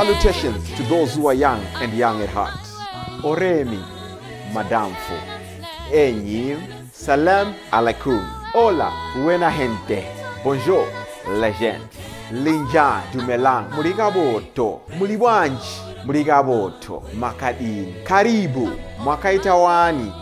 Salutations to those who are young and young at heart. Oremi, Madamfo, Enyim, Salam alaikum, Hola, buena gente, Bonjour, legend, Linja Dumelang, Murigaboto, Muliwanji, Murigaboto, Makadin, Karibu, Mwakaitawani,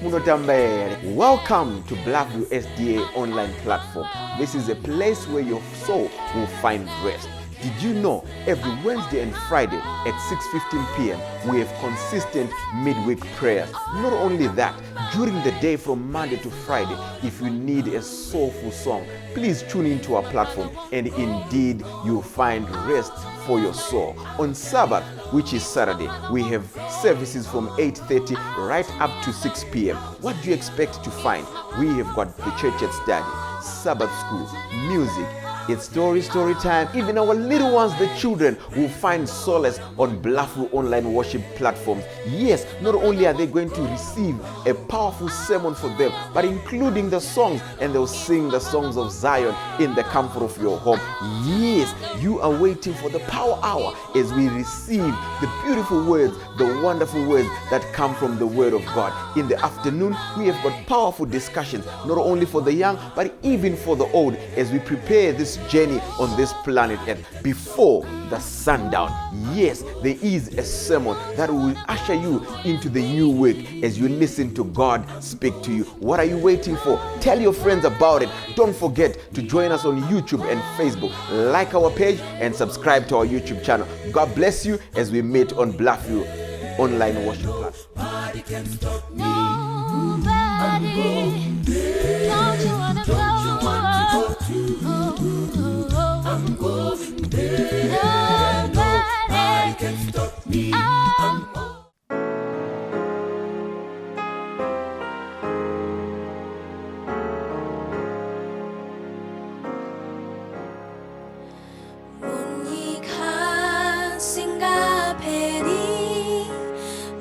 Munotambere. Welcome to Blackview SDA online platform. This is a place where your soul will find rest. Did you know every Wednesday and Friday at 6:15 p.m. we have consistent midweek prayers? Not only that, during the day from Monday to Friday, if you need a soulful song, please tune into our platform and indeed you'll find rest for your soul. On Sabbath, which is Saturday, we have services from 8:30 right up to 6 p.m. What do you expect to find? We have got the church at study, Sabbath school, music. It's story time. Even our little ones, the children, will find solace on Blackview online worship platforms. Yes, not only are they going to receive a powerful sermon for them, but including the songs, and they'll sing the songs of Zion in the comfort of your home. Yes, you are waiting for the power hour as we receive the beautiful words, the wonderful words that come from the Word of God. In the afternoon, we have got powerful discussions, not only for the young, but even for the old, as we prepare this journey on this planet Earth before the sundown. Yes, there is a sermon that will usher you into the new week as you listen to God speak to you. What are you waiting for? Tell your friends about it. Don't forget to join us on YouTube and Facebook. Like our page and subscribe to our YouTube channel. God bless you as we meet on Blackview online worship platform. Nobody can stop me. Don't you wanna go? I'm going there. Nobody can stop me. Munika singaperi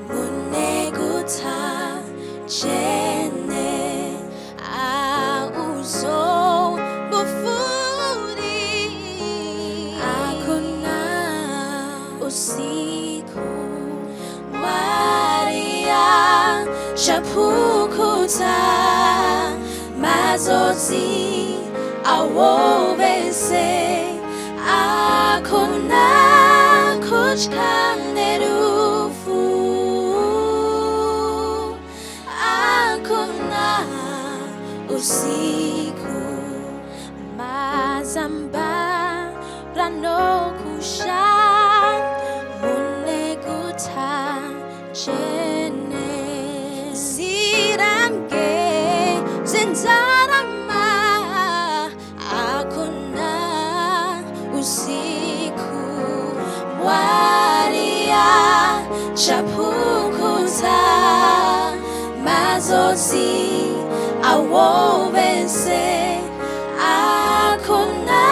munekuta chene auzo bufuri akuna usiku Maria shapukuta mazozi awobese akuna kuchkanderufu akuna usiku mazamba ranokusha munekuta chene sirange zenzarama akuna usiku Waria chapukuta mazozi awobese akuna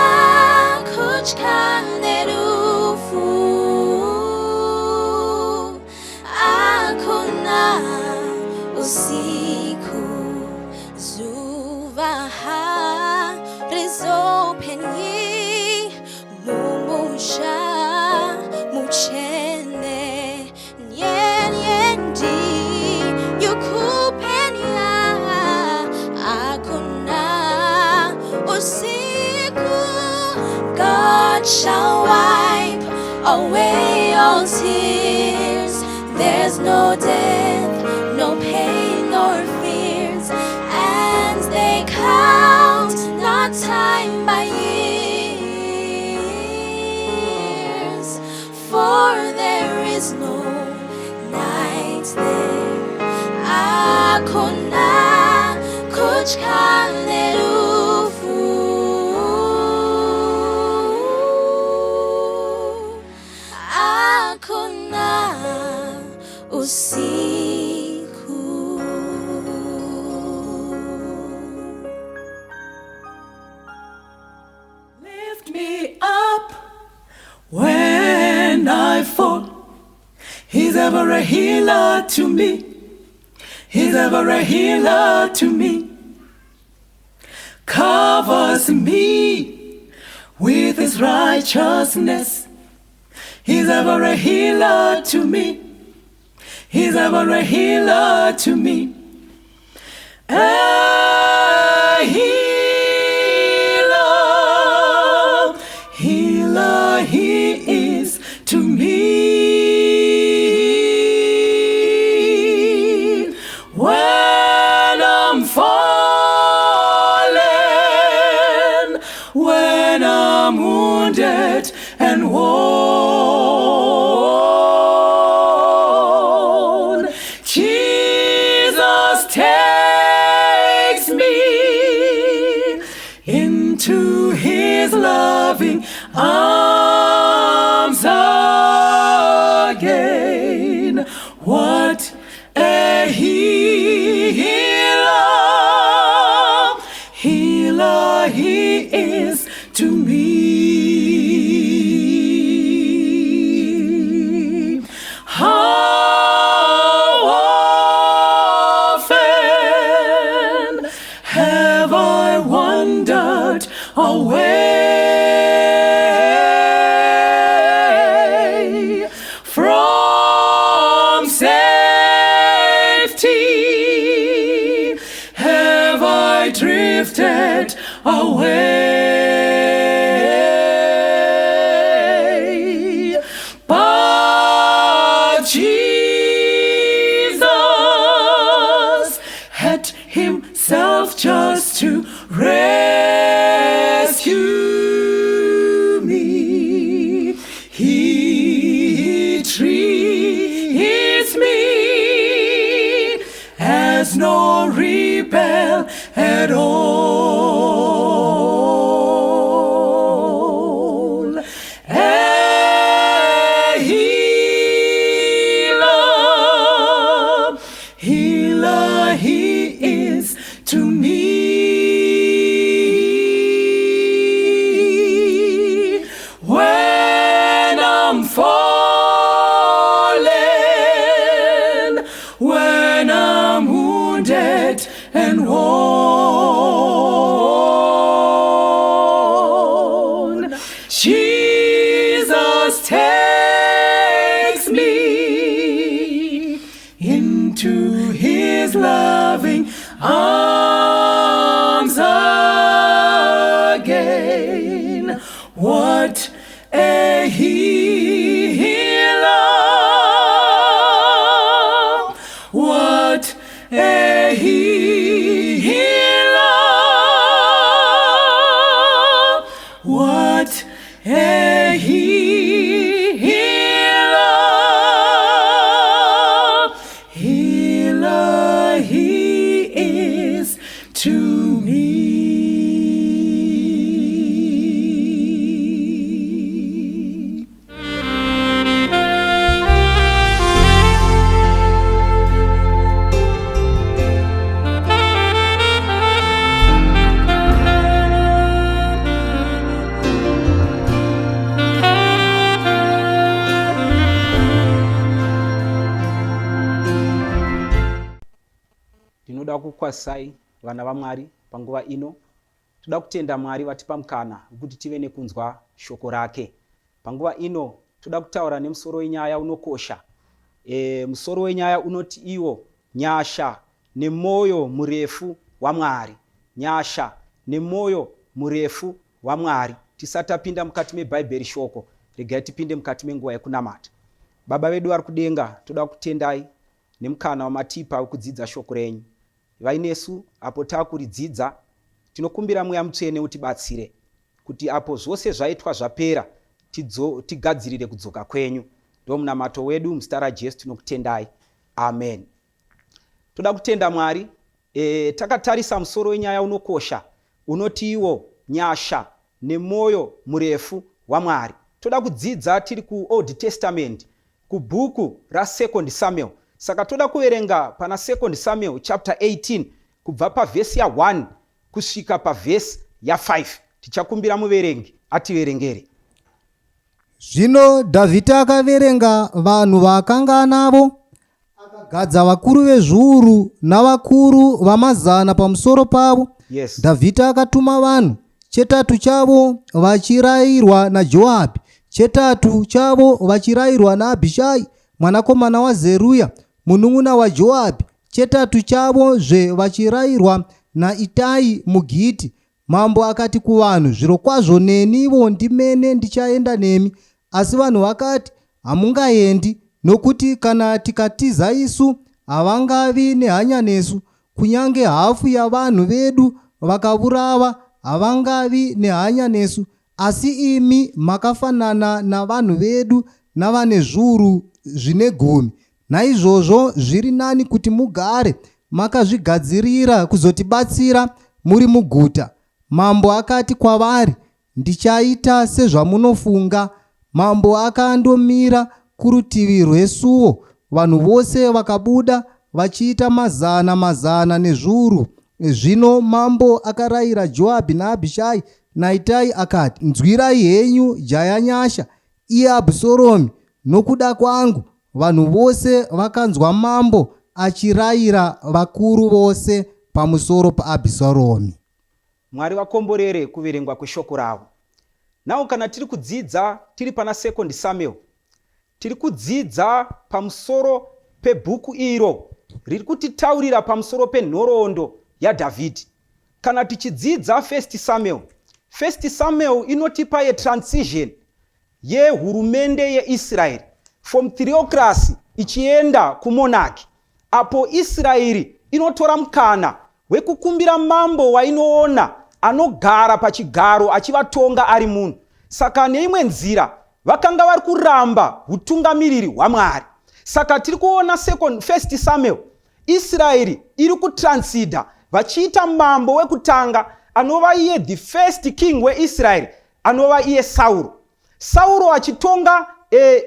kuchkanderufu akuna usiku zuvaha rizopenyi mumusha muchene nyenyendi yukupenya akuna usiku. God shall wipe away all tears. There's no death, no pain nor fears, and they count not time by years, for there is no night there. Akuna kuchkanderufu akuna usiku. Lift me up when I fall. He's ever a healer to me. He's ever a healer to me. Covers me with his righteousness. He's ever a healer to me. He's ever a healer to me. A healer, healer he is to me. When I'm fallen, when I'm wounded and worn, Jesus takes me into his loving arms again. What a healer, healer he is to me. How often have I wandered away from safety? Have I drifted away? But Jesus had himself just to rescue me. He treats me as no rebel at all. A healer, healer he is to me. When I'm fallen, when I'm wounded and worn, Jesus takes me into his loving arms again. What a healer, what a healer, what a healer, healer he is to me. Tinoda kukwasai vana vaMwari panguva ino. Toda kutenda Mwari vatipa mukana kuti tive nekunzwa shoko rake. Panguva ino toda kutaura nemusoro wenyaya unokosha. Musoro wenyaya unoti iwo nyasha nemoyo murefu WaMwari. Nyasha nemoyo murefu WaMwari. Tisatapinda mukati meBhaibheri shoko, regai tipinde mukati menguva yekunamata. Baba vedu vari kudenga, toda kutendai nemukana wamatipa wekudzidza shoko renyu. Vainesu apo takuridzidza, tinokumbira Mweya Mutsvene utibatsire kuti apo zvose zvaitwa zvapera tigadzirire kudzoka kwenyu. Ndo munamato wedu muzita raJesu tinokutendai. Amen. Toda kutenda Mwari, takatarisa musoro wenyaya unokosha unoti iwo nyasha nemoyo murefu WaMwari. Toda kudzidza tiri kuOld Testament, kubhuku ra2 Samuel. Saka toda kuverenga pana 2 Samuel chapter 18 kubva pavhesi ya1 kusvika pavhesi ya5. Tichakumbira muverengi ativerengere. Zvino Dhavhidhi akaverenga vanhu vakanga navo, akagadza vakuru vezviuru navakuru vamazana pamusoro pavo. Yes. Dhavhidhi akatuma vanhu, chetatu chavo vachirayirwa naJoabhi, chetatu chavo vachirayirwa naAbhishai mwanakomana waZeruya munun'una waJoabhi, chetatu chavozve vachirayirwa naItai muGiti. Mambo akati kuvanhu, zvirokwazvo nenivo ndimene ndichaenda nemi. Asi vanhu vakati, hamungaendi, nokuti kana tikatiza isu havangavi nehanya nesu. Kunyange hafu yavanhu vedu vakavurava havangavi nehanya nesu. Asi imi makafanana navanhu vedu navane zviuru zvine 10. Naizvozvo zviri nani kuti mugare makazvigadzirira kuzotibatsira muri muguta. Mambo akati kwavari, ndichaita sezvamunofunga. Mambo akandomira kurutivi rwesuo. Vanhu vose vakabuda vachiita mazana nezviuru. Zvino mambo akarayira Joabhi naAbhishai naItai akati, nzwirai henyu jaya Nyasha, iye Abhusaromi, nokuda kwangu. Vanhu vose vakanzwa mambo achirayira vakuru vose pamusoro paAbhusaromi. Mwari vakomborere kuverengwa kweshoko ravo. Nawo kana tiri kudzidza tiri pana 2 Samuel, tiri kudzidza pamusoro pebhuku iro riri kutitaurira pamusoro penhoroondo yaDhavhidhi. Kana tichidzidza 1 Samuel, 1 Samuel inotipa transition yehurumende yeIsraeri from theocracy ichienda kumonarchy, apo Israeri inotora mukana wekukumbira mambo wainoona anogara pachigaro achivatonga ari munhu. Saka neimwe nzira vakanga vari kuramba utungamiriri hwaMwari. Saka tiri kuona 1 Samuel, Israeri iri kutransida vachiita mambo wekutanga anova iye the first king weIsraeri, anova iye Sauro. Sauro achitonga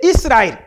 Israeri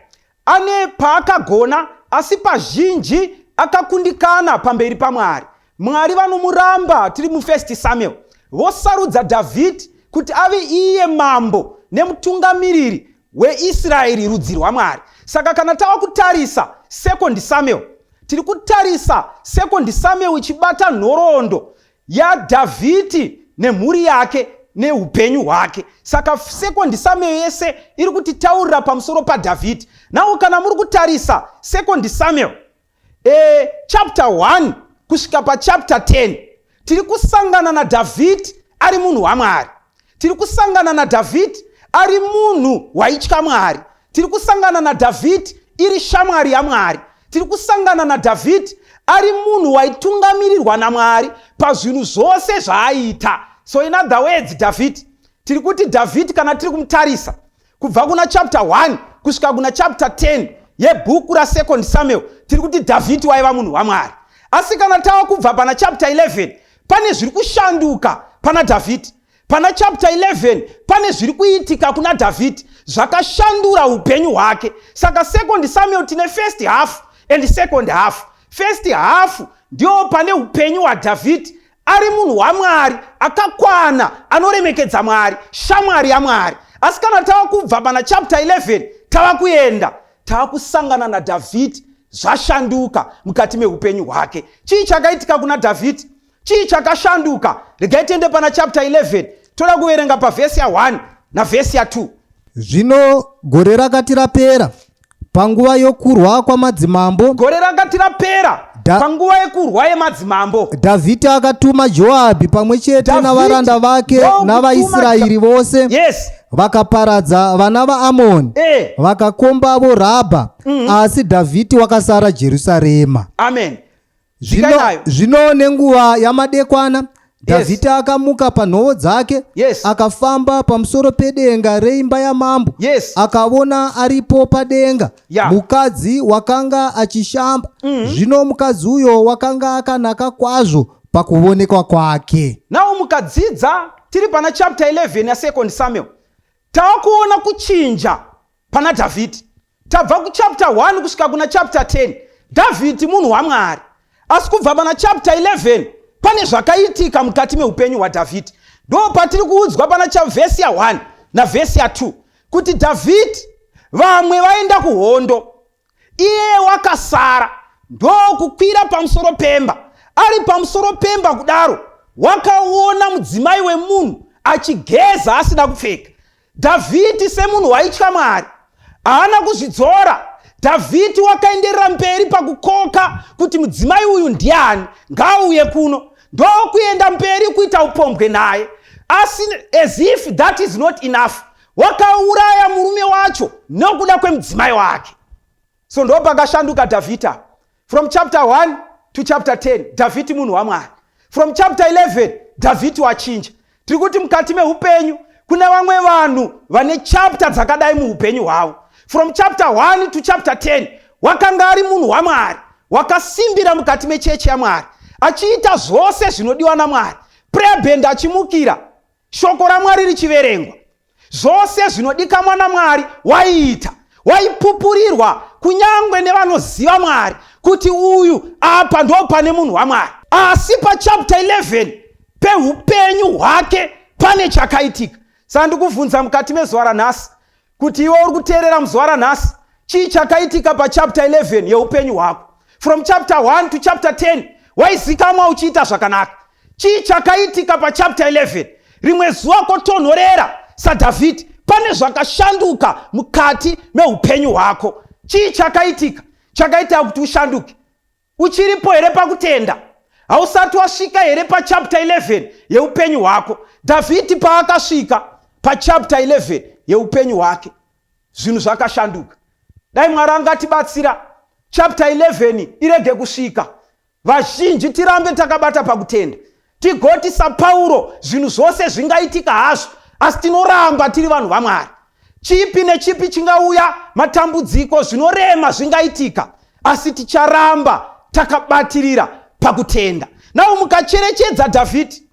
ane paakagona, asi pazhinji akakundikana pamberi paMwari. Mwari vanomuramba. Tiri mu1 Samuel vosarudza Dhavhidhi kuti ave iye mambo nemutungamiriri weIsraeri, rudzi rwaMwari. Saka kana tava kutarisa 2 Samuel, tiri kutarisa 2 Samuel ichibata nhoroondo yaDhavhidhi nemhuri yake neupenyu hwake. Saka 2 Samuel yese iri kutitaurira pamusoro paDhavhidhi. Nawo kana muri kutarisa 2 Samuel chapter 1 kusvika pachapter 10, tiri kusangana naDhavhidhi ari munhu waMwari. Tiri kusangana naDhavhidhi ari munhu waitya Mwari. Tiri kusangana naDhavhidhi iri shamwari yaMwari. Tiri kusangana naDhavhidhi ari munhu waitungamirirwa naMwari pazvinhu zvose zvaaita. So in other words, Dhavhidhi, tiri kuti Dhavhidhi kana tiri kumutarisa kubva kuna chapter 1 kusvika kuna chapter 10 yebhuku ra2 Samuel, tiri kuti Dhavhidhi waiva munhu waMwari. Asi kana tava kubva pana chapter 11 pane zviri kushanduka pana Dhavhidhi. Pana chapter 11 pane zviri kuitika kuna Dhavhidhi zvakashandura upenyu hwake. Saka 2 Samuel tine first half and second half. First half ndio pane upenyu hwaDhavhidhi ari munhu waMwari akakwana, anoremekedza Mwari, shamwari yaMwari. Asi kana tava kubva pana chapter 11 tava kuenda, tava kusangana naDhavhidhi zvashanduka mukati meupenyu hwake. Chii chakaitika kuna Dhavhidhi? Chii chakashanduka? Regai tiende pana chapter 11 toda kuverenga pavhesi ya1 navhesi ya2. Zvino gore rakati rapera panguva yokurwa kwamadzimambo, gore rakati rapera panguva yekurwa yemadzimambo, Dhavhidhi akatuma Joabhi pamwe chete navaranda vake navaIsraeri vose. Yes. Vakaparadza vana vaAmoni, vakakombavo Rabha, asi Dhavhidhi wakasara Jerusarema. Amen. Zvino nenguva yamadekwana Dhavhidhi akamuka panhoo dzake, akafamba pamusoro pedenga reimba yamambo. Akaona aripo padenga mukadzi wakanga achishamba. Zvino mukadzi uyo wakanga akanaka kwazvo pakuonekwa kwake. Nawo mukadzidza tiri pana chapter 11 ya2 Samuel, takuona kuchinja pana Dhavhidhi. Tabva ku chapter 1 kusvika kuna chapter 10, Dhavhidhi munhu waMwari. Asi kubva pana chapter 11 pane zvakaitika mukati meupenyu hwaDhavhidhi. Ndo patiri kuudzwa pana vhesi ya1 navhesi ya2 kuti Dhavhidhi vamwe vaenda kuhondo, iye wakasara. Ndo kukwira pamusoro pemba. Ari pamusoro pemba kudaro, wakaona mudzimai wemunhu achigeza asina kupfeka. Dhavhidhi semunhu waitya Mwari haana kuzvidzora. Dhavhidhi wakaenderera mberi pakukoka kuti mudzimai uyu ndiani, ngaauye kuno, ndokuenda mberi kuita upombwe naye. Asi as if that is not enough, wakauraya murume wacho nokuda kwemudzimai wake. So ndo pakashanduka Dhavhidhi. From chapter 1 to chapter 10 Dhavhidhi munhu waMwari. From chapter 11 Dhavhidhi wachinja. Tiri kuti mukati meupenyu kuna vamwe vanhu vane chapter dzakadai muupenyu hwavo. From chapter 1 to chapter 10 wakanga ari munhu waMwari, wakasimbira mukati mechechi yaMwari, achiita zvose zvinodiwa naMwari, prayer band achimukira, shoko raMwari richiverengwa, zvose zvinodikanwa naMwari waiita, waipupurirwa kunyangwe nevanoziva Mwari kuti uyu apa ndo pane munhu waMwari. Asi pachapter 11 peupenyu hwake pane chakaitika. Saka ndikubvunza mukati mezuva ranhasi kuti iwe uri kuteerera muzuva ranhasi, chii chakaitika pachapter 11 yeupenyu hwako? From chapter 1 to chapter 10 waizikamwa uchiita zvakanaka. Chii chakaitika pachapter 11? Rimwe zuva kotonhorera saDhavhidhi, pane zvakashanduka mukati meupenyu hwako. Chii chakaitika? Chakaita kuti ushanduke. Uchiripo here pakutenda? Hausati wasvika here pachapter 11 yeupenyu hwako? Dhavhidhi paakasvika pachapter 11 yeupenyu hwake, zvinhu zvakashanduka. Dai Mwari angatibatsira chapter 11 irege kusvika, vazhinji tirambe takabata pakutenda, tigoti saPauro zvinhu zvose zvingaitika hazvo, asi tinoramba tiri vanhu vaMwari. Chipi nechipi chingauya, matambudziko, zvinorema zvingaitika, asi ticharamba takabatirira pakutenda. Nawo mukacherechedza Dhavhidhi,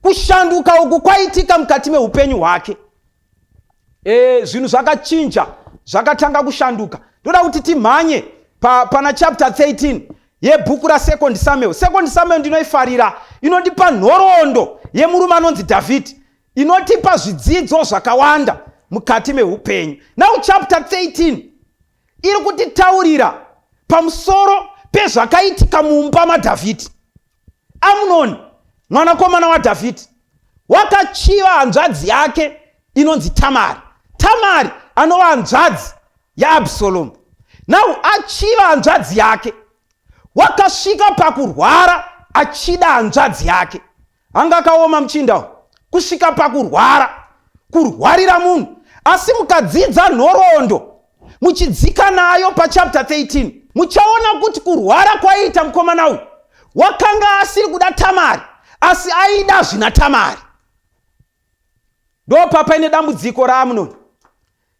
kushanduka uku kwaitika mukati meupenyu hwake. Zvinhu zvakachinja, zvakatanga kushanduka. Ndoda kuti timhanye pana chapter 13 yebhuku raSecond Samuel. Second Samuel ndinoifarira, inondipa nhoroondo yemurume anonzi Dhavhidhi, inotipa zvidzidzo zvakawanda mukati meupenyu. Now chapter 13 iri kutitaurira pamusoro pezvakaitika mumba maDhavhidhi. Amunoni mwanakomana waDhavhidhi wakachiva hanzvadzi yake inonzi Tamari. Tamari anova hanzvadzi yaAbsalomu. Now achiva hanzvadzi yake, wakasvika pakurwara achida hanzvadzi yake. Anga akaoma muchinda, kusvika pakurwara, kurwarira munhu. Asi mukadzidza nhoroondo muchidzika nayo pachapter 13 muchaona kuti kurwara kwaiita mukomana uyu wakanga asiri kuda Tamari, asi aida zvina Tamari. Ndo papaine dambudziko raAmunoni.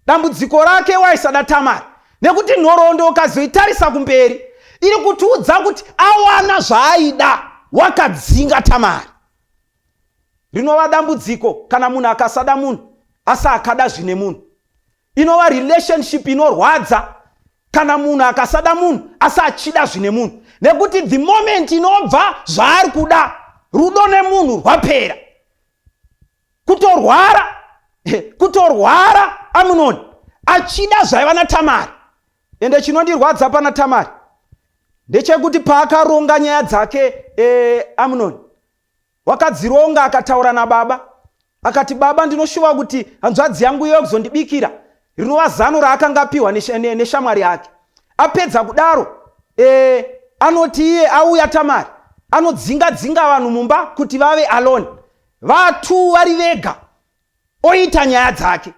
Dambudziko rake waisada Tamari, nekuti nhoroondo ukazoitarisa kumberi iri kutiudza kuti awana zvaaida, wakadzinga Tamari. Rinova dambudziko kana munhu akasada munhu asi akada zvine munhu. Inova relationship inorwadza kana munhu akasada munhu asi achida zvine munhu, nekuti the moment inobva zvaari kuda, rudo nemunhu rwapera. Kutorwara Amunoni achida zvaiva naTamari. Ende chinondirwadza pana Tamari ndechekuti paakaronga nyaya dzake Amunoni, wakadzironga akataura nababa, akati baba, ndinoshuva kuti hanzvadzi yangu iyo kuzondibikira, rinova zano raakanga apiwa neshamwari yake. Apedza kudaro anoti iye auya Tamari anodzinga vanhu mumba kuti vave alone, vatu vari vega, oita nyaya dzake.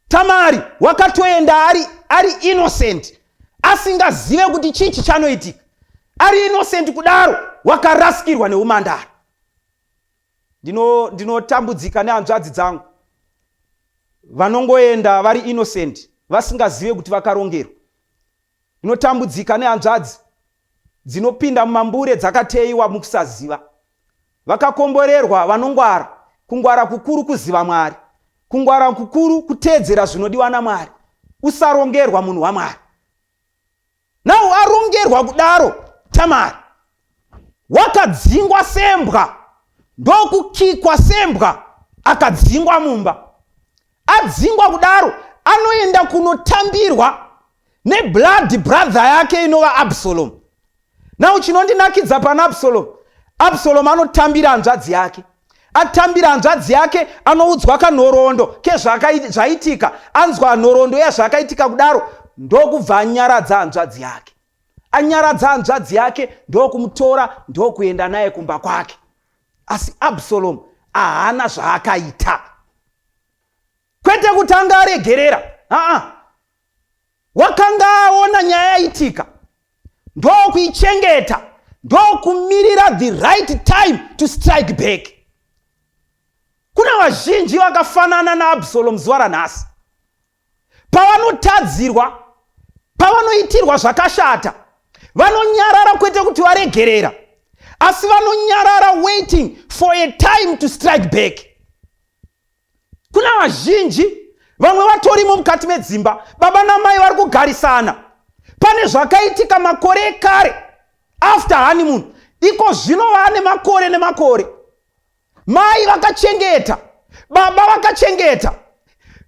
Tamari wakatoenda ari innocent, asingazive kuti chichi chanoitika. Ari innocent kudaro, wakarasikirwa neumandara. Ndinotambudzika nehanzvadzi dzangu vanongoenda vari innocent vasingazive kuti vakarongerwa. Ndinotambudzika nehanzvadzi dzinopinda mumambure dzakateiwa mukusaziva. Vakakomborerwa vanongwara, kungwara kukuru kuziva Mwari, kungwara kukuru kuteedzera zvinodiwa naMwari, usarongerwa munhu waMwari. Nawo arongerwa kudaro Tamari, wakadzingwa sembwa, ndokukikwa sembwa, akadzingwa mumba. Adzingwa kudaro anoenda kunotambirwa neblood brother yake inova Absalomu. Nawo chinondinakidza pana Absalomu, Absalomu anotambira hanzvadzi yake, atambira hanzvadzi yake, anoudzwa kanhoroondo kezvaitika, anzwa nhoroondo yazvakaitika kudaro, ndokubva anyaradza hanzvadzi yake. Anyaradza hanzvadzi yake, ndokumutora ndokuenda naye kumba kwake. Asi Absalomu haana zvaakaita, kwete kuti anga aregerera. Wakanga aona nyaya yaitika, ndokuichengeta, ndokumirira the right time to strike back. Kuna vazhinji vakafanana naAbsalomu zuva ranhasi. Pavanotadzirwa, pavanoitirwa zvakashata, vanonyarara kwete kuti varegerera, asi vanonyarara waiting for a time to strike back. Kuna vazhinji vamwe vatorimo mukati medzimba, baba namai vari kugarisana, pane zvakaitika makore ekare, after honeymoon, iko zvino vane makore nemakore. Mai vakachengeta, baba vakachengeta,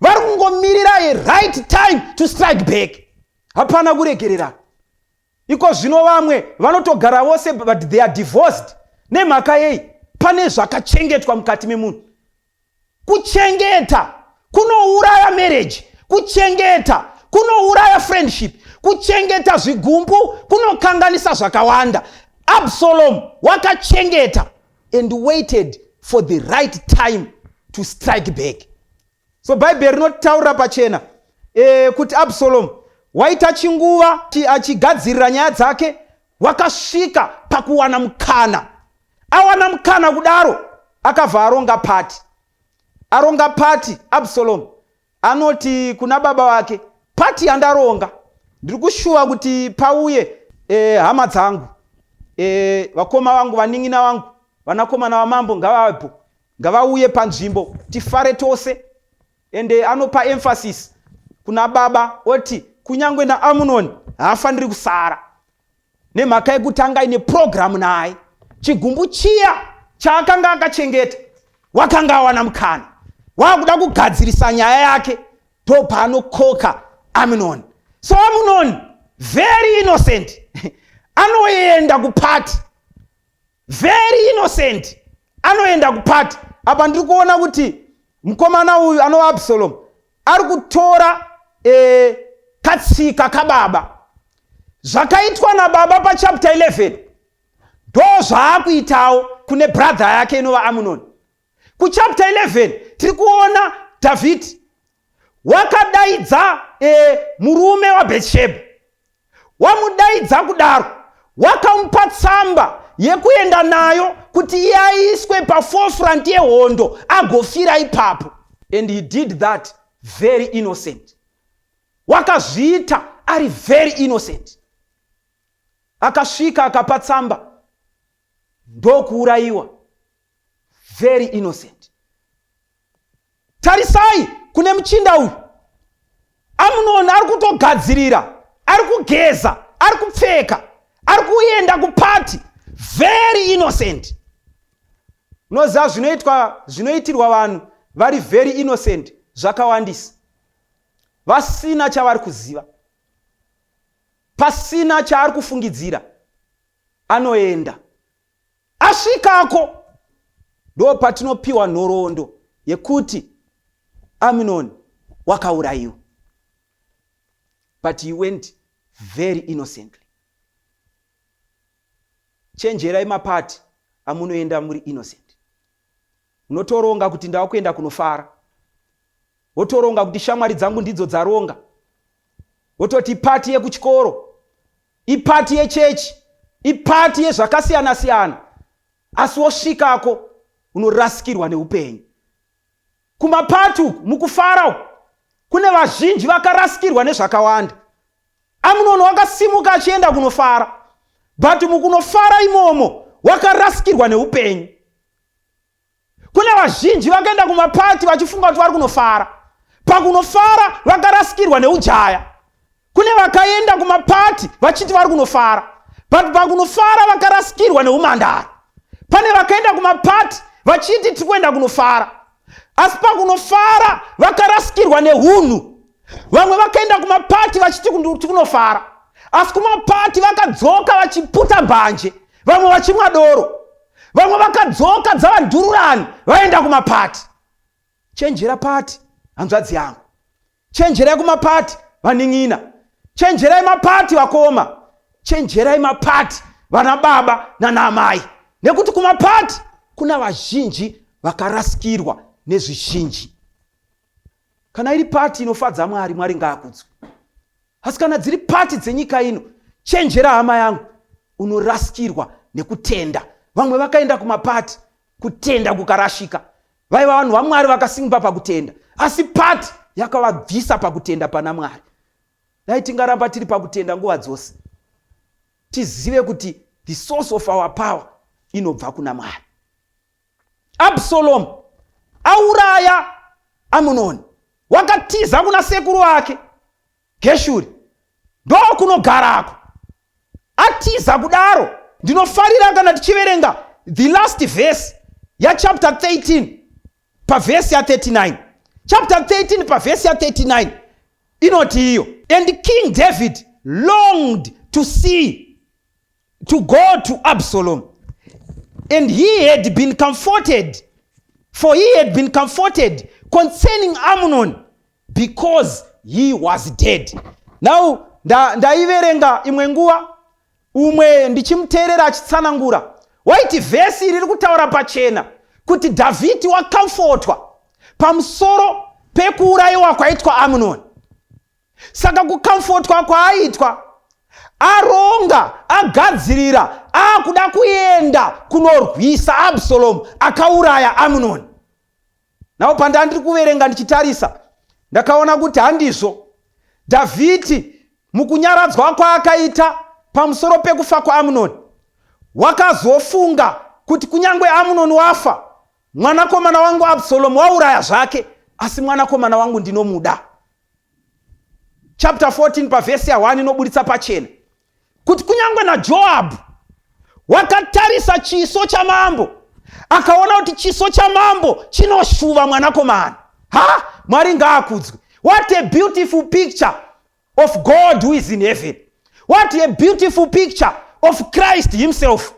vari kungomirira a right time to strike back. Hapana kuregerera. Iko zvino vamwe vanotogara vose but they are divorced. Nemhaka yei? Pane zvakachengetwa mukati memunhu. Kuchengeta kunouraya marriage, kuchengeta kunouraya friendship, kuchengeta zvigumbu kunokanganisa zvakawanda. Absalom wakachengeta and waited for the right time to strike back. So Bible rinotaura pachena kuti Absalom waita chinguva achigadzirira nyaya dzake, wakasvika pakuwana mukana. Awana mukana kudaro, akabva aronga pati. Aronga pati Absalom, anoti kuna baba wake, pati yandaronga, ndiri kushuva kuti pauye hama dzangu, vakoma vangu, vaning'ina vangu, vanakomana vamambo ngavapo, ngavauye panzvimbo tifare tose. Ende anopa emphasis kuna baba oti kunyangwe naAmunoni haafaniri kusara, nemhaka yekuti anga ine program naye. Chigumbu chiya chaakanga akachengeta, wakanga awana mukana, wakuda kugadzirisa nyaya yake, ndopaanokoka Amunoni. So Amunoni, very innocent, anoenda kupati, very innocent, anoenda kupati. Apa ndiri kuona kuti mukomana uyu anova Absalom ari kutora katsika kababa, zvakaitwa nababa pachapter 11 ndo zvaakuitawo kune brother yake inova Amunoni. Kuchapter 11 tiri kuona David wakadaidza murume waBhetsheba, wamudaidza kudaro, wakamupa tsamba yekuenda nayo kuti iye aiswe paforefront yehondo agofira ipapo. And he did that very innocent. Wakazviita ari very innocent. Akasvika akapa tsamba, ndokuurayiwa. Very innocent. Tarisai kune muchinda uyu, Amunoni ari kutogadzirira, ari kugeza, ari kupfeka, ari kuenda kupati, very innocent. Unoziva zvinoitirwa vanhu vari very innocent zvakawandisa, vasina chavari kuziva, pasina chaari kufungidzira, anoenda. Asvikako ndo patinopiwa nhoroondo yekuti Amunoni wakaurayiwa, but he went very innocently. Chenjerai mapati amunoenda muri innocent. Unotoronga kuti ndava kuenda kunofara, wotoronga kuti shamwari dzangu ndidzo dzaronga, wototi ipati yekuchikoro, ipati yechechi, ipati yezvakasiyana siyana, asi wosvikako unorasikirwa neupenyu. Kumapati uku mukufara kune vazhinji vakarasikirwa nezvakawanda. Amunoni wakasimuka achienda kunofara, but mukunofara imomo wakarasikirwa neupenyu. Kune vazhinji vakaenda kumapati vachifunga kuti vari kunofara, pakunofara vakarasikirwa neujaya. Kune vakaenda kumapati vachiti vari kunofara, but pakunofara vakarasikirwa neumandara. Pane vakaenda kumapati vachiti tiri kuenda kunofara, asi pakunofara vakarasikirwa neunhu. Vamwe vakaenda kumapati vachiti tiri kunofara, asi kumapati vakadzoka vachiputa mbanje, vamwe vachimwa doro. vamwe vakadzoka dzavandururani vaenda kumapati. Chenjera pati hanzvadzi yangu, chenjerai kumapati vaning'ina, chenjerai mapati vakoma, chenjerai mapati vana baba nana amai, nekuti kumapati kuna vazhinji vakarasikirwa nezvizhinji. Kana iri pati inofadza Mwari, Mwari ngaakudzwe. Asi kana dziri pati dzenyika ino, chenjera hama yangu, unorasikirwa nekutenda. Vamwe vakaenda kumapati, kutenda kukarashika. Vaiva vanhu vaMwari vakasimba pakutenda, asi pati yakavabvisa pakutenda pana Mwari. Dai tingaramba tiri pakutenda nguva dzose, tizive kuti the source of our power inobva kuna Mwari. Absalom auraya Amunoni, wakatiza kuna sekuru wake Geshuri, ndo kunogarako. Atiza kudaro, ndinofarira kana tichiverenga the last verse ya chapter 13 pa verse ya 39. Chapter 13 pa verse ya 39 inoti iyo, and King David longed to go to Absalom, and he had been comforted, for he had been comforted concerning Amnon, because he was dead. Now ndaiverenga imwe nguva umwe ndichimuteerera achitsanangura, waiti vhesi iri kutaura pachena kuti Dhavhidhi wakamfotwa pamusoro pekuurayiwa kwaitwa Amunoni. Saka kukamfotwa kwaaitwa, aronga, agadzirira, akuda kuenda kunorwisa Absalom akauraya Amunoni. Nawo pandandiri kuverenga ndichitarisa, ndakaona kuti handizvo. Dhavhidhi mukunyaradzwa kwaakaita pamusoro pekufa kwaAmunoni, wakazofunga kuti kunyange Amunoni wafa, mwanakomana wangu Absalom wauraya zvake, asi mwanakomana wangu ndinomuda. Chapter 14 pa verse ya 1 inoburitsa pachena kuti kunyange naJoabhu wakatarisa chiso cha mambo, akaona kuti chiso cha mambo chinoshuva mwanakomana. Mwari ngaakudzwe. What a beautiful picture of God who is in heaven. What a beautiful picture of Christ himself.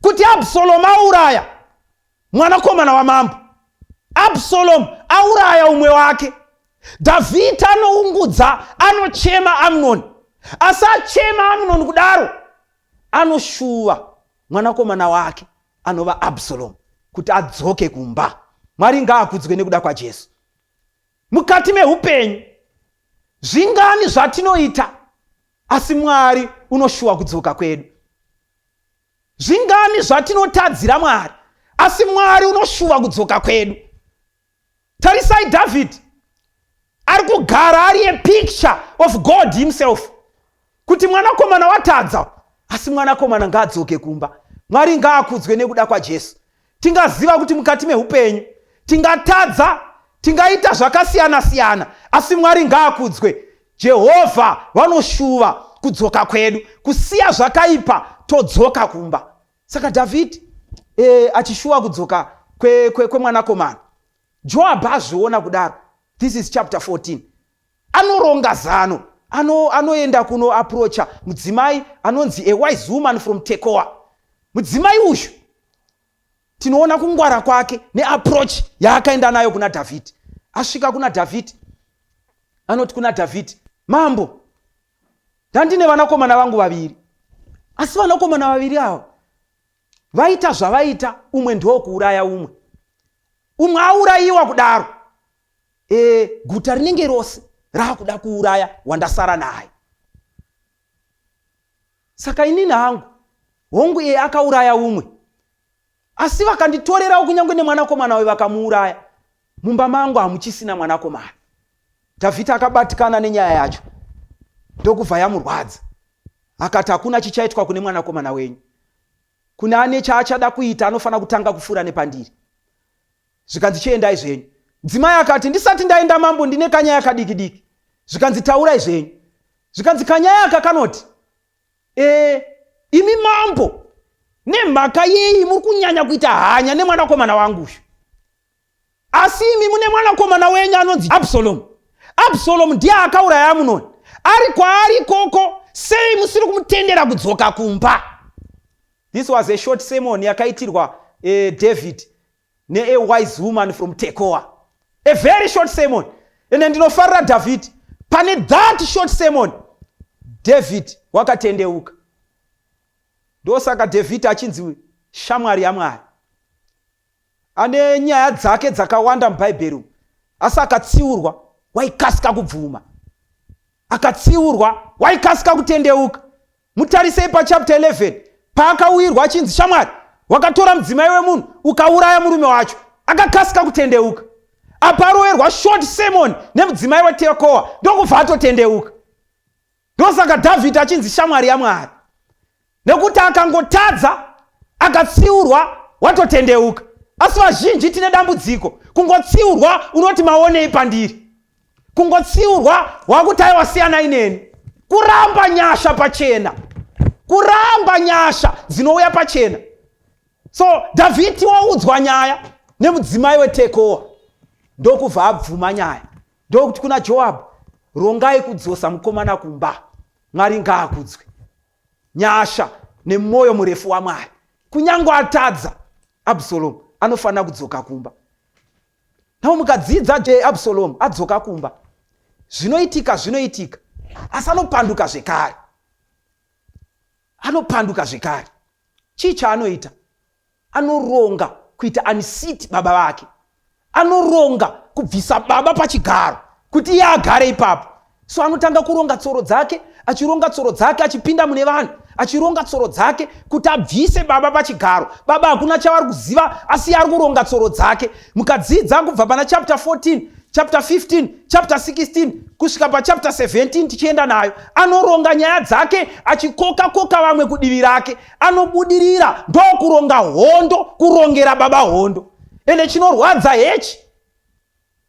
Kuti Absalom auraya mwanakomana wa mambo, Absalom auraya umwe wake. Dhavhidhi anoungudza, anochema Amunoni, asi achema Amunoni kudaro, anoshuva mwanakomana wake anova Absalom kuti adzoke kumba. Mwari ngaakudzwe nekuda kwaJesu. Mukati meupenyu zvingani zvatinoita, asi Mwari unoshuva kudzoka kwedu. Zvingani zvatinotadzira Mwari, asi Mwari unoshuva kudzoka kwedu. Tarisai Dhavhidhi ari kugara ari a picture of God himself, kuti mwanakomana watadza, asi mwanakomana ngaadzoke kumba. Mwari ngaakudzwe nekuda kwaJesu. Tingaziva kuti mukati meupenyu tingatadza, tingaita zvakasiyana siyana, asi Mwari ngaakudzwe. Jehovha vanoshuva kudzoka kwedu, kusiya zvakaipa todzoka kumba. Saka Dhavhidhi achishuva kudzoka kwemwanakomana. Joabhu azviona kudaro. This is chapter 14. Anoronga zano, anoenda kuno approacha mudzimai anonzi a wise woman from Tekoa. Mudzimai uyu tinoona kungwara kwake neapproach yaakaenda nayo kuna Dhavhidhi. Asvika kuna Dhavhidhi, anoti kuna Dhavhidhi, mambo, ndandine vanakomana vangu vaviri, asi vanakomana vaviri ava vaita zvavaita, umwe ndokuuraya umwe. Umwe aurayiwa kudaro, guta rinenge rose raakuda kuuraya wandasara naye. Saka inini hangu hongu akauraya umwe, asi vakanditorerawo kunyange nemwanakomana wayo vakamuuraya, mumba mangu hamuchisina mwanakomana. Dhavhidhi akabatikana nenyaya yacho, ndokubva yamurwadza. Akati hakuna chichaitwa kune mwanakomana wenyu, kuna ane chaachada kuita anofanira kutanga kufura nepandiri. Zvikanzi chiendai zvenyu. Mudzimai akati, ndisati ndaenda mambo ndine kanyaya kadiki. Zvikanzi taurai zvenyu. Zvikanzi kanyaya aka kanoti, imi mambo, nemhaka yei muri kunyanya kuita hanya nemwanakomana wangu uyu? Asi imi mune mwanakomana wenyu anonzi Absalom. Absalom ndiye akauraya Amunoni. Ari kwaari koko, sei musiri kumutendera kudzoka kumba? This was a short sermon yakaitirwa David a wise woman from Tekoa. A very short sermon. And then ndinofarira David. Pane that short sermon, David wakatendeuka. Ndosaka David achinzi shamwari yaMwari. Ane nyaya dzake dzakawanda muBhaibheri. Asi akatsiurwa waikasika kubvuma. Akatsiurwa waikasika kutendeuka. Mutarisei pachapter 11. Paakawirwa achinzi shamwari wakatora mudzimai wemunhu ukauraya murume wacho. Akakasika kutendeuka. Aparoerwa short sermon nemudzimai weTekoa ndokubva atotendeuka. Ndosaka David achinzi shamwari yaMwari. Nekuti akangotadza akatsiurwa watotendeuka. Asi vazhinji tine dambudziko. Kungotsiurwa unoti maonei pandiri. Kungotsiurwa wakuti aiwasiyana ineni. Kuramba nyasha pachena. Kuramba nyasha dzinouya pachena. So David waudzwa nyaya nemudzimai weTekoa. Ndokubva abvuma nyaya. Ndokuti kuna Joabu, rongai kudzosa mukomana kumba. Mwari ngaakudzwe. Nyasha nemoyo murefu waMwari. Kunyange atadza Absalom anofanira kudzoka kumba. Nawo mukadzidza Absalom adzoka kumba. Zvinoitika. Asi anopanduka zvekare. Chii chaanoita? Anoronga kuita unseat baba vake. Anoronga kubvisa baba pachigaro kuti iye agare ipapo. So anotanga kuronga tsoro dzake, achironga tsoro dzake achipinda mune vanhu, achironga tsoro dzake kuti abvise baba pachigaro. Baba hakuna chavari kuziva, asi ari kuronga tsoro dzake. Mukadzidza kubva pana chapter 14, chapter 15, chapter 16 kusvika pachapter 17 tichienda nayo. Anoronga nyaya dzake achikoka vamwe kudivi rake. Anobudirira ndokuronga hondo, kurongera baba hondo. Ende chinorwadza hechi,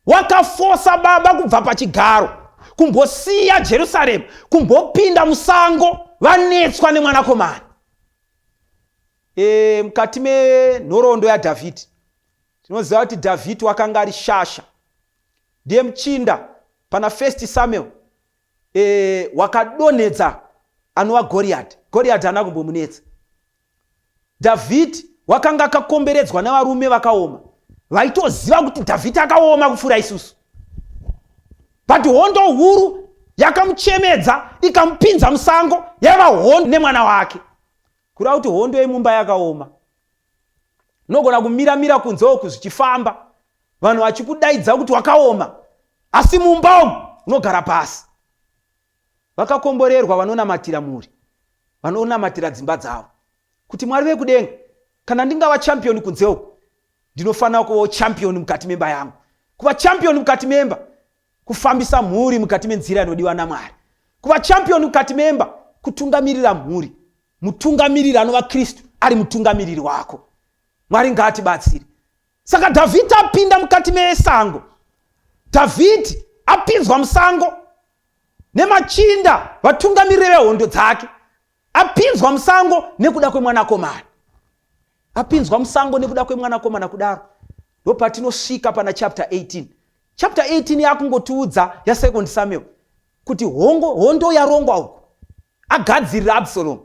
wakafosa baba kubva pachigaro, kumbosiya Jerusalemu, kumbopinda musango, vanetswa nemwanakomana. Mukati menhoroondo yaDhavhidhi, tinoziva kuti Dhavhidhi wakanga ari shasha. Ndiye muchinda pana 1 Samuel wakadonhedza anova Goriati. Goriati haana kumbomunetsa. Dhavhidhi wakanga akakomberedzwa nevarume vakaoma. Vaitoziva kuti Dhavhidhi akaoma kupfuura isusu. But hondo huru yakamuchemedza ikamupinza musango, yaiva hondo nemwana wake. Kureva kuti hondo yemumba yakaoma. Unogona kumira kunze uku zvichifamba, vanhu vachikudaidza kuti wakaoma, asi mumba umu unogara pasi. Vakakomborerwa vanonamatira muri, vanonamatira dzimba dzavo, kuti Mwari vekudenga, kana ndingava champion kunze uku, ndinofanira kuva champion mukati memba yangu. Kuva champion mukati memba, kufambisa mhuri mukati menzira inodiwa naMwari. Kuva champion mukati memba, kutungamirira mhuri. Mutungamiriri anova Kristu ari mutungamiriri wako. Mwari ngaatibatsire. Saka Dhavhidhi apinda mukati mesango. Dhavhidhi apinzwa musango nemachinda vatungamiriri vehondo dzake. Apinzwa musango nekuda kwemwanakomana. Apinzwa musango nekuda kwemwanakomana kudaro. Ndopatinosvika pana chapter 18. Chapter 18 yakungotiudza ya2 Samuel kuti hondo yarongwa uku agadzirira Absalom.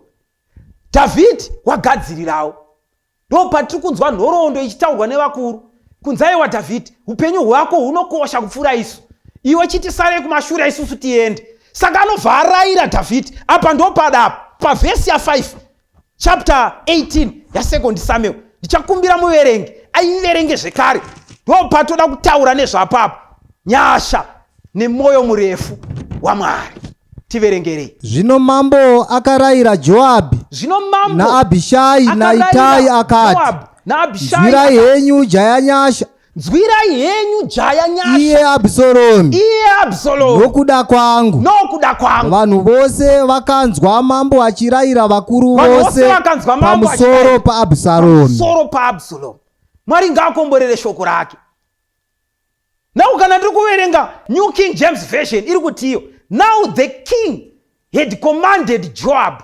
Dhavhidhi wagadzirirawo. Ndopatiri kunzwa nhoroondo ichitaurwa nevakuru. Kunzaiwa Dhavhidhi, upenyu hwako hunokosha kupfuura isu. Iwe chitisare kumashure isusu tiende. Saka anobva arayira Dhavhidhi. Apa ndopadapo pavhesi ya5 chapter 18 ya2 Samuel. Ndichakumbira muverenge aiverenge zvekare. Ndopatoda kutaura nezvapapo. Nyasha nemoyo murefu waMwari. Tiverengerei. Zvino mambo akarayira Joabi naAbhishai naItai akati, nzwirai henyu jaya Nyasha, iye Absalomu, nokuda kwangu. Vanhu vose vakanzwa mambo achirayira vakuru vose pamusoro paAbsalomu. Mwari ngaakomborere shoko rake. Now kana ndiri kuverenga New King James Version iri kutiyo, now the king had commanded Joab,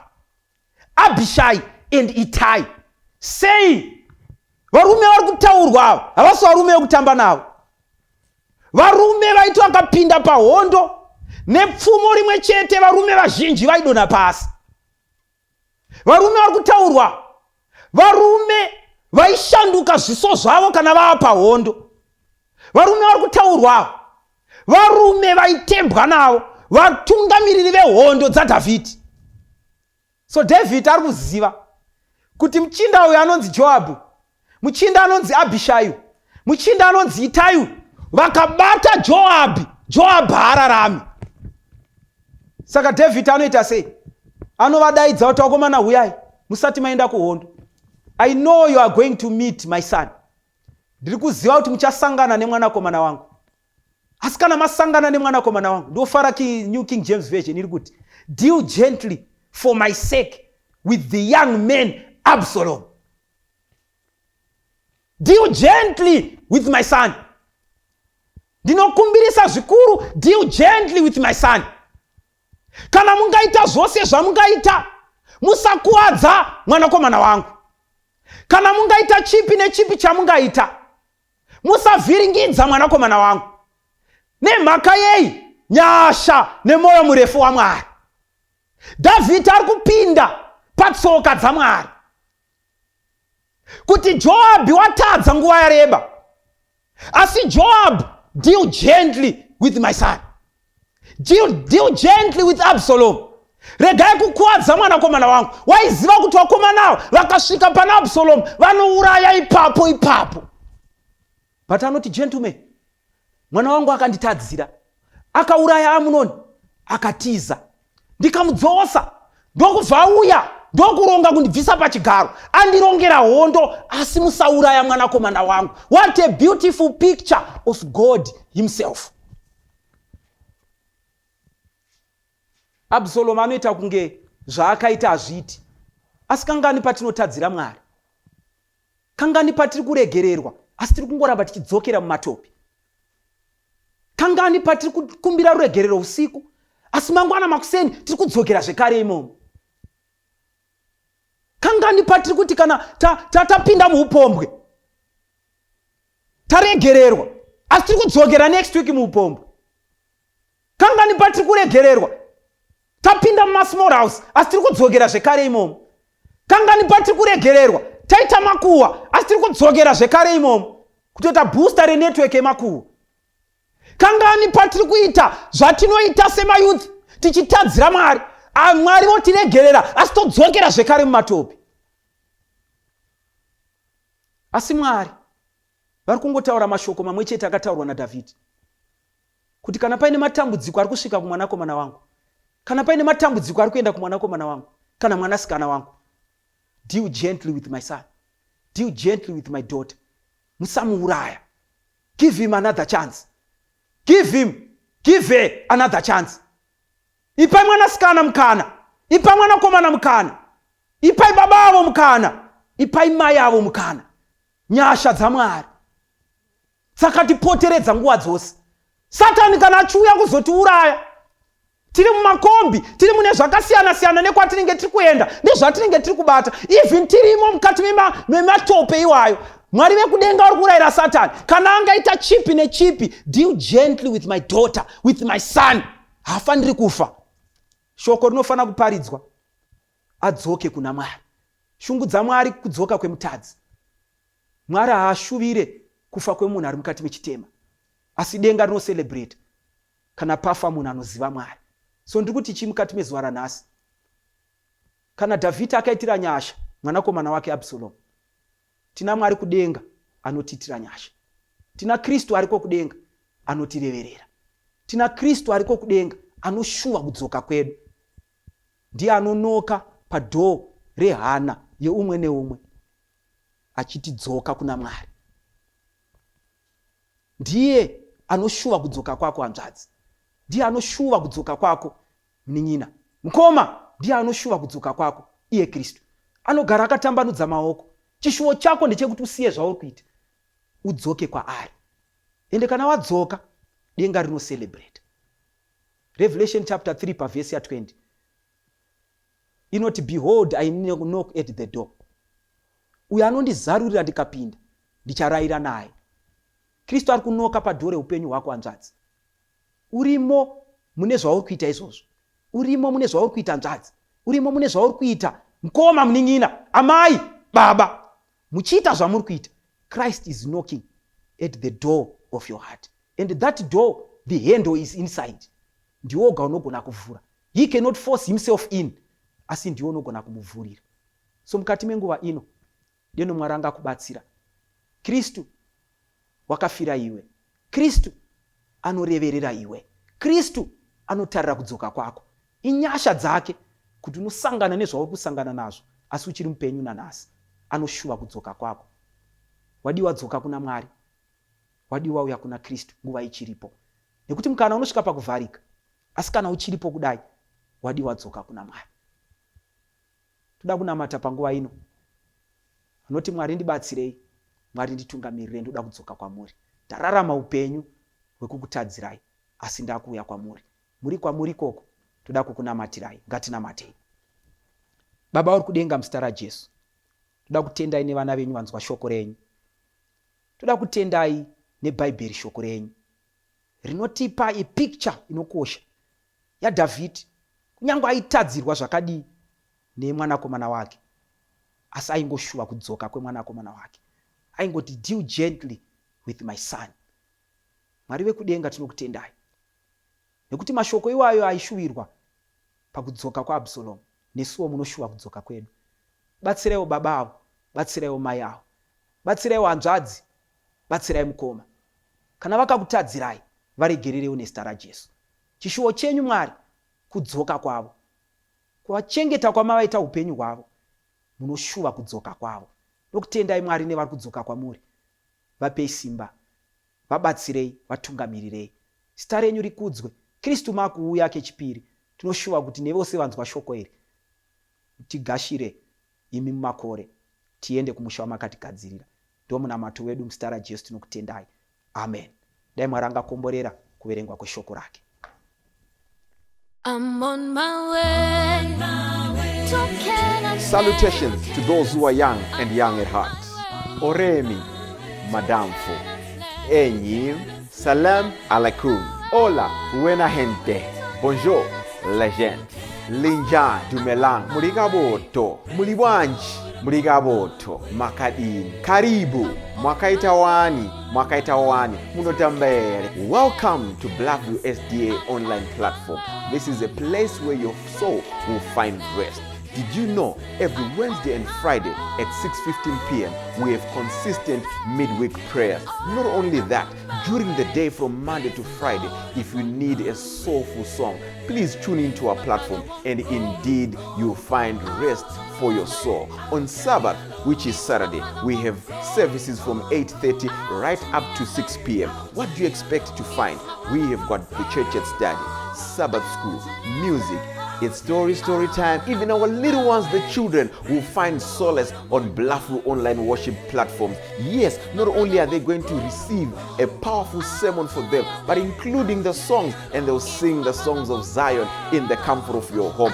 Abishai and Itai, saying, varume vari kutaurwa ava havasi varume vekutamba navo. Varume vaiti vakapinda pahondo nepfumo rimwe chete, varume vazhinji vaidona pasi. Varume vari kutaurwa varume vaishanduka zviso zvavo kana vava pahondo, varume vari kutaurwa, varume vaitembwa navo, vatungamiriri vehondo dzaDhavhidhi. So David ari kuziva kuti muchinda uyu anonzi Joabhu, muchinda anonzi Abhishayu, muchinda anonzi Itayu vakabata Joabhu haararami. Saka David anoita sei? Anovadaidza kuti vakomana, huyai musati maenda kuhondo. I know you are going to meet my son. Ndiri kuziva kuti muchasangana nemwanakomana wangu. Asi kana masangana nemwanakomana wangu, ndofara New King James Version iri kuti deal gently for my sake with the young man Absalom. Deal gently with my son. Ndinokumbirisa zvikuru, deal gently with my son. Kana mungaita zvose zvamungaita, musakuwadza mwanakomana wangu. Kana mungaita chipi nechipi chamungaita, musavhiringidza mwanakomana wangu. Nemhaka yei? Nyasha nemoyo murefu waMwari. Dhavhidhi ari kupinda patsoka dzaMwari. Kuti Joabhu watadza nguva yareba, asi Joabhu, deal gently with my son. Deal gently with Absalom. Regai kukuwadza mwanakomana wangu. Waiziva kuti vakomanawo vakasvika pana Absalom vanouraya ipapo. But anoti, gentlemen, mwana wangu akanditadzira, akauraya Amunoni, akatiza, ndikamudzosa, ndokubva auya, ndokuronga kundibvisa pachigaro, andirongera hondo, asi musauraya mwanakomana wangu. What a beautiful picture of God himself. Absalom anoita kunge zvaakaita hazviti, asi kangani patinotadzira Mwari, kangani patiri kuregererwa asi tiri kungoramba tichidzokera mumatope, kangani patiri kukumbira ruregerero usiku asi mangwana makuseni tiri kudzokera zvekare imomo, kangani patiri kuti kana tapinda muupombwe taregererwa asi tiri kudzokera next week muupombwe, kangani patiri kuregererwa tapinda mumasmall house asi tiri kudzokera zvekare imomo, kangani patiri kuregererwa taita makuhwa asi tiri kudzokera zvekare imomo kutoita booster renetwork yemakuhwa, kangani patiri kuita zvatinoita semayouth tichitadzira Mwari, Mwari votiregerera asi todzokera zvekare mumatope. Asi Mwari vari kungotaura mashoko mamwe chete akataurwa naDhavhidhi kuti kana paine matambudziko ari kusvika kumwanakomana wangu, kana paine matambudziko ari kuenda kumwanakomana wangu kana mwanasikana wangu, deal gently with my son, deal gently with my daughter. Musamuuraya. Give him another chance. Give her another chance. Ipai mwanasikana mukana, ipai mwanakomana mukana, ipai baba avo mukana, ipai mai avo mukana. Nyasha dzaMwari dzakatipoteredza nguva dzose. Satani kana achiuya kuzotiuraya, tiri mumakombi, tiri mune zvakasiyana-siyana nekwatinenge tiri kuenda, nezvatinenge tiri kubata, even tirimo mukati mematope iwayo, Mwari vekudenga vari kurayira Satani kana angaita chipi nechipi, deal gently with my daughter, with my son. Haafaniri kufa. Shoko rinofana kuparidzwa, adzoke kuna Mwari. Shungu dzaMwari kudzoka kwemutadzi. Mwari haashuvire kufa kwemunhu ari mukati mechitema, asi denga rinoselebrate kana pafa munhu anoziva Mwari. So ndiri kuti chii mukati mezuva ranhasi? Kana Dhavhidhi akaitira nyasha mwanakomana wake Absalom, tina Mwari kudenga anotiitira nyasha. Tina Kristu ariko kudenga anotireverera. Tina Kristu ariko kudenga anoshuva kudzoka kwedu. Ndiye anonoka padhoo rehana yeumwe neumwe achitidzoka kuna Mwari. Ndiye anoshuva kudzoka kwako hanzvadzi. Ndiye anoshuva kudzoka kwako mnin'ina. Mukoma ndiye anoshuva kudzoka kwako iye Kristu. Anogara akatambanudza maoko. Chishuvo chako ndechekuti usiye zvauri kuita, udzoke kwaari. Ende kana wadzoka, denga rinoselebrate. Revelation chapter 3 pavhesi ya 20 inoti, behold I knock at the door. Uyo anondizarurira ndikapinda, ndicharayira naye. Kristu ari kunoka padhoo reupenyu hwako hanzvadzi. Urimo mune zvauri kuita izvozvo. Urimo mune zvauri kuita hanzvadzi. Urimo mune zvauri kuita mukoma, munin'ina, amai, baba muchiita zvamuri kuita, Christ is knocking at the door of your heart, and that door, the handle is inside. Ndioga unogona kuvhura. He cannot force himself in, asi ndiwo unogona kumuvhurira. So mukati menguva ino ndeno Mwari angakubatsira. Kristu wakafira iwe, Kristu anoreverera iwe, Kristu anotarira kudzoka kwako. Inyasha dzake kuti unosangana nezvauri kusangana nazvo asi uchiri mupenyu nanhasi. Anoshuva kudzoka kwako. Wadiwa dzoka kuna Mwari, wadiwa uya kuna Kristu nguva ichiripo, nekuti mukana unosvika pakuvharika, asi kana uchiripo kudai wadiwa dzoka kuna Mwari. Toda kunamata panguva ino, anoti Mwari ndibatsirei, Mwari nditungamirire, ndoda kudzoka kwamuri. Ndararama upenyu hwekukutadzirai, asi ndakuuya kwamuri. Muri kwamuri koko toda kukunamatirai. Ngatinamatei. Baba uri kudenga muzita raJesu, toda kutendai nevana venyu vanzwa shoko renyu. Toda kutendai nebhaibheri shoko renyu rinotipa ipicture inokosha yaDhavhidhi, kunyange aitadzirwa zvakadii nemwanakomana wake, asi aingoshuva kudzoka kwemwanakomana wake. Aingoti deal gently with my son. Mwari wekudenga tinokutendai nekuti mashoko iwayo aishuvirwa pakudzoka kwaAbhusaromu, nesuwo munoshuva kudzoka kwedu. Batsiraiwo baba avo, batsiraiwo mai avo, batsiraiwo hanzvadzi, batsirai mukoma. Kana vakakutadzirai, varegererewo nezita raJesu. Chishuvo chenyu Mwari kudzoka kwavo, kuvachengeta kwamavaita upenyu hwavo, munoshuva kudzoka kwavo. Nokutendai Mwari nevari kudzoka kwamuri, vapei simba, vabatsirei, vatungamirirei. Zita renyu rikudzwe. Kristu makuuya kechipiri, tinoshuva kuti nevose vanzwa shoko iri tigashire imi mumakore, tiende kumusha wamakatigadzirira. Ndo munamato wedu muzita raJesu tinokutendai. Amen. Dai Mwari angakomborera kuverengwa kweshoko rake. I'm on my way to Canaan. Salutations to those who are young and young at heart. Oremi, Madamfo, Enyi, Salam alaikum, Hola, buena gente, Bonjour, legend, Linja, Dumelang, Murigaboto, Muliwanji, Murigaboto, Makadini, Karibu, Mwakaitawani, Munotambere. Welcome to Blackview SDA online platform. This is a place where your soul will find rest. Did you know every Wednesday and Friday at 6:15 p.m. we have consistent midweek prayers? Not only that, during the day from Monday to Friday, if you need a soulful song, please tune into our platform and indeed you'll find rest for your soul. On Sabbath, which is Saturday, we have services from 8:30 right up to 6 p.m. What do you expect to find? We have got the church at study, Sabbath school, music, it's story time. Even our little ones, the children, will find solace on Blackview online worship platforms. Yes, not only are they going to receive a powerful sermon for them, but including the songs, and they'll sing the songs of Zion in the comfort of your home.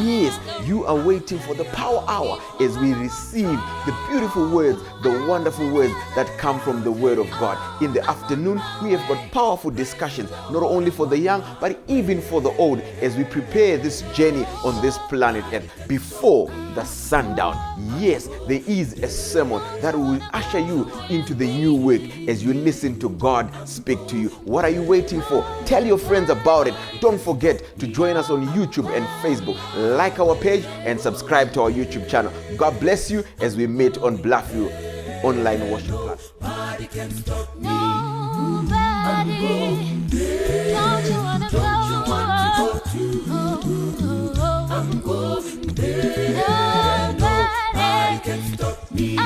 Yes, you are waiting for the power hour as we receive the beautiful words, the wonderful words that come from the Word of God. In the afternoon, we have got powerful discussions, not only for the young, but even for the old, as we prepare this journey on this planet Earth before the sundown. Yes, there is a sermon that will usher you into the new week as you listen to God speak to you. What are you waiting for? Tell your friends about it. Don't forget to join us on YouTube and Facebook. Like our page and subscribe to our YouTube channel. God bless you as we meet on Blackview online worship platform. Nobody, don't you wanna go? I'm going there. Nobody can stop me.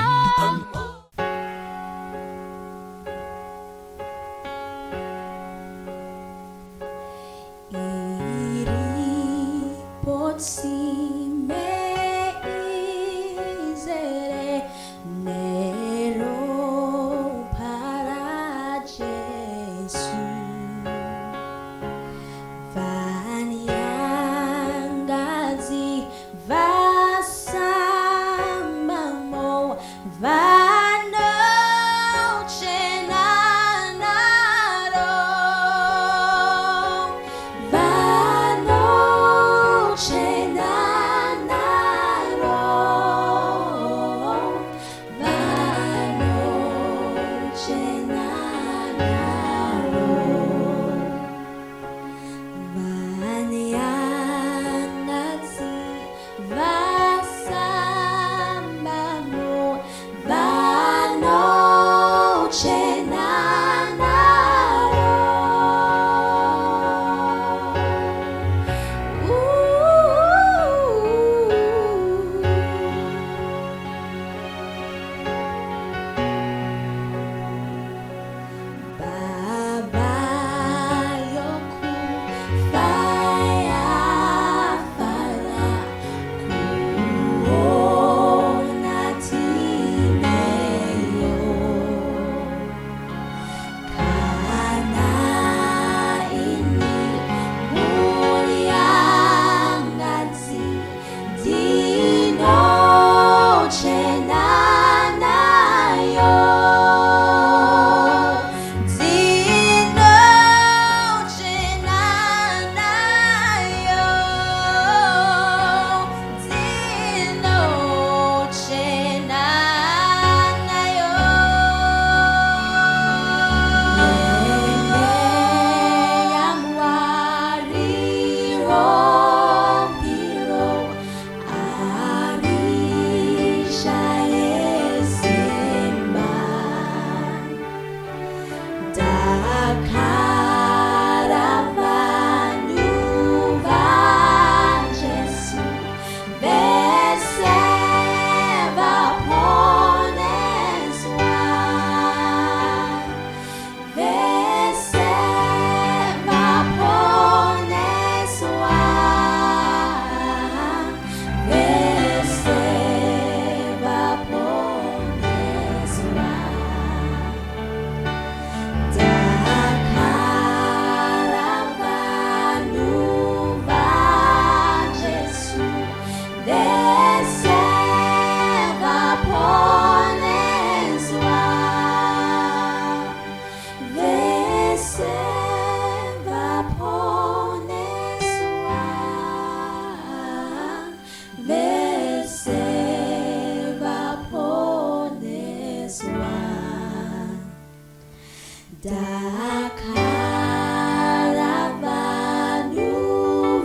Dakaravanu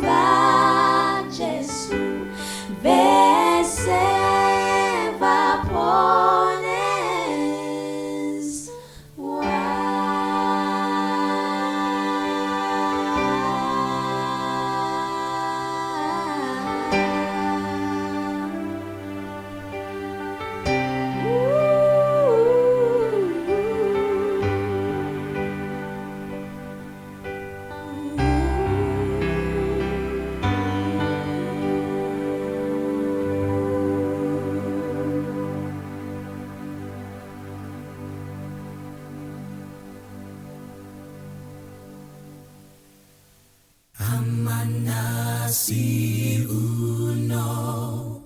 Jesu Veseva Pones Amanasi uno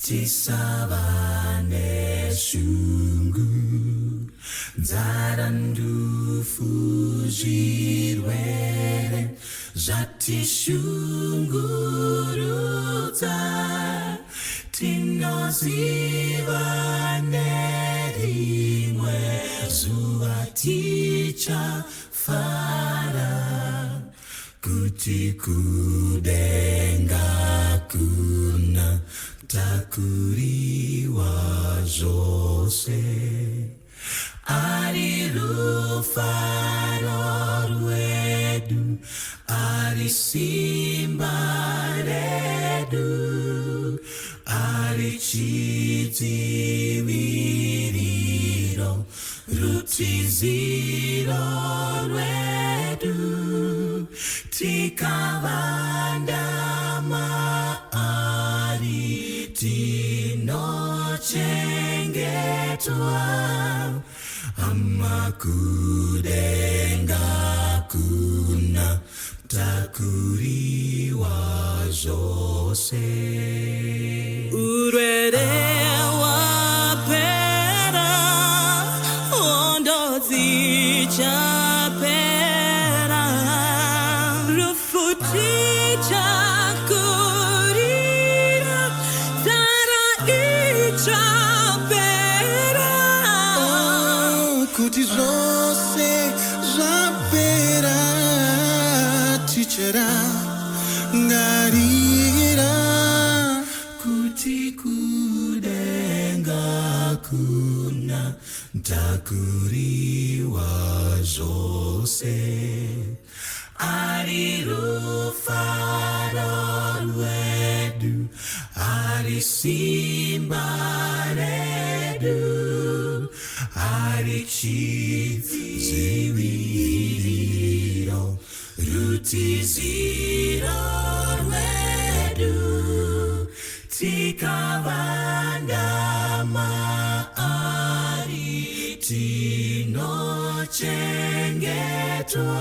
tisavane shungu Zarandu fujirwere Jati shunguruta Tinozivane rimwe Zuaticha fara Kuti kudenga kuna takuriwa jose Ari rufaro rwedu Ari simba redu Ari chitiviriro Rutiziro rwedu Tikavanda maari tinochengetwa Amakudenga kuna takuriwa jose Urwere wapera ondo zichapera Rufuticha kurira Zara ichapera Kuti zose zapera Tichera ngarira Kuti kudenga kuna Takuriwa jose Ari rufaro rwedu Ari simba redu Ari chiziviriro Rutiziro rwedu Tikavanda maari tinochengetwa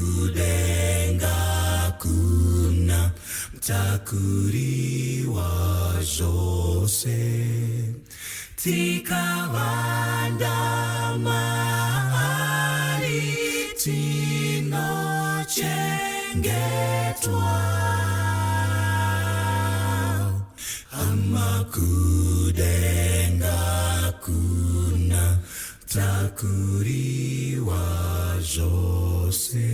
Amakudenga kuna takuriwa jose Tikavanda maari tinochengetwa Amakudenga kuna takuriwa jose